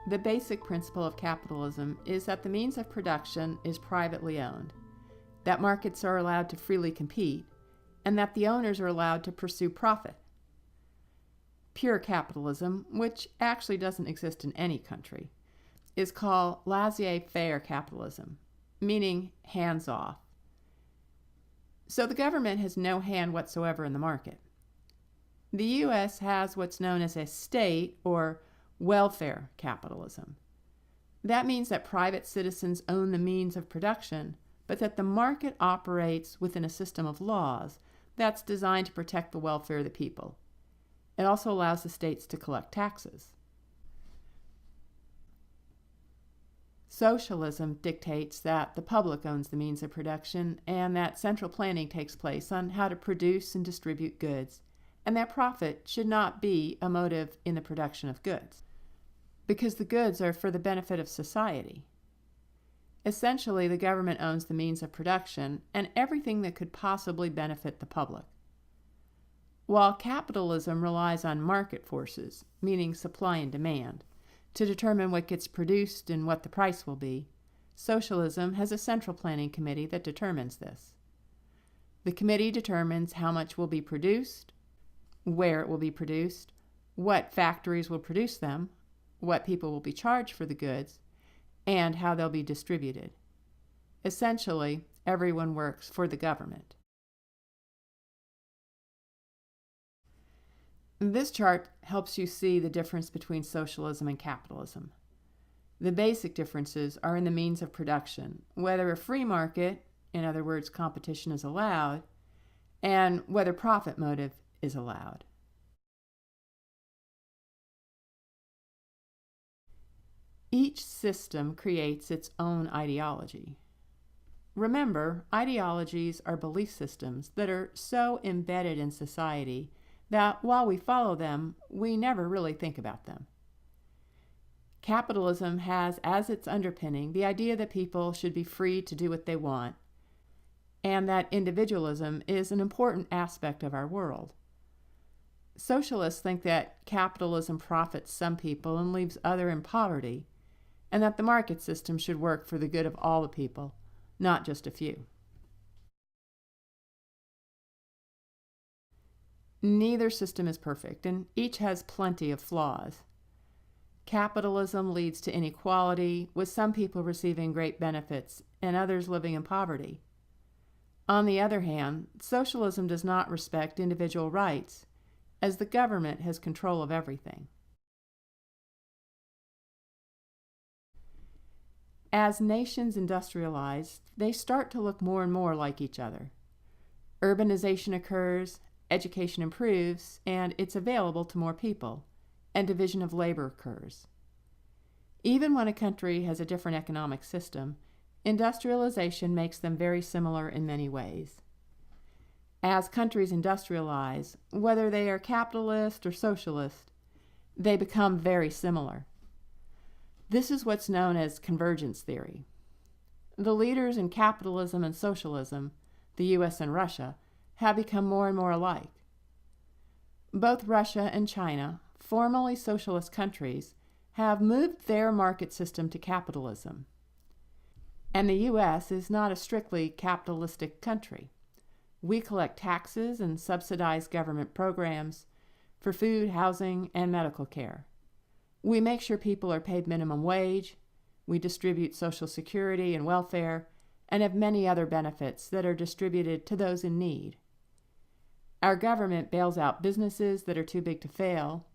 The basic principle of capitalism is that the means of production is privately owned, that markets are allowed to freely compete, and that the owners are allowed to pursue profit. Pure capitalism, which actually doesn't exist in any country, is called laissez-faire capitalism, meaning hands-off. So the government has no hand whatsoever in the market. The U.S. has what's known as a state or welfare capitalism. That means that private citizens own the means of production, but that the market operates within a system of laws that's designed to protect the welfare of the people. It also allows the states to collect taxes. Socialism dictates that the public owns the means of production and that central planning takes place on how to produce and distribute goods, and that profit should not be a motive in the production of goods, because the goods are for the benefit of society. Essentially, the government owns the means of production and everything that could possibly benefit the public. While capitalism relies on market forces, meaning supply and demand, to determine what gets produced and what the price will be, socialism has a central planning committee that determines this. The committee determines how much will be produced, where it will be produced, what factories will produce them, what people will be charged for the goods, and how they'll be distributed. Essentially, everyone works for the government. This chart helps you see the difference between socialism and capitalism. The basic differences are in the means of production, whether a free market, in other words, competition is allowed, and whether profit motive is allowed. Each system creates its own ideology. Remember, ideologies are belief systems that are so embedded in society that while we follow them, we never really think about them. Capitalism has as its underpinning the idea that people should be free to do what they want, and that individualism is an important aspect of our world. Socialists think that capitalism profits some people and leaves others in poverty, and that the market system should work for the good of all the people, not just a few. Neither system is perfect, and each has plenty of flaws. Capitalism leads to inequality, with some people receiving great benefits and others living in poverty. On the other hand, socialism does not respect individual rights, as the government has control of everything. As nations industrialize, they start to look more and more like each other. Urbanization occurs, education improves, and it's available to more people, and division of labor occurs. Even when a country has a different economic system, industrialization makes them very similar in many ways. As countries industrialize, whether they are capitalist or socialist, they become very similar. This is what's known as convergence theory. The leaders in capitalism and socialism, the US and Russia, have become more and more alike. Both Russia and China, formerly socialist countries, have moved their market system to capitalism. And the US is not a strictly capitalistic country. We collect taxes and subsidize government programs for food, housing, and medical care. We make sure people are paid minimum wage, we distribute Social Security and welfare, and have many other benefits that are distributed to those in need. Our government bails out businesses that are too big to fail,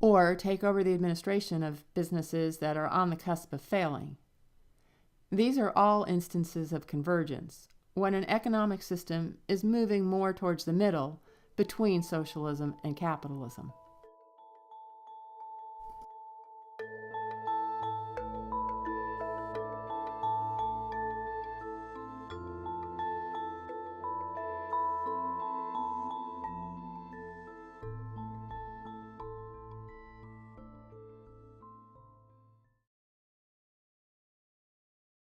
or take over the administration of businesses that are on the cusp of failing. These are all instances of convergence, when an economic system is moving more towards the middle between socialism and capitalism.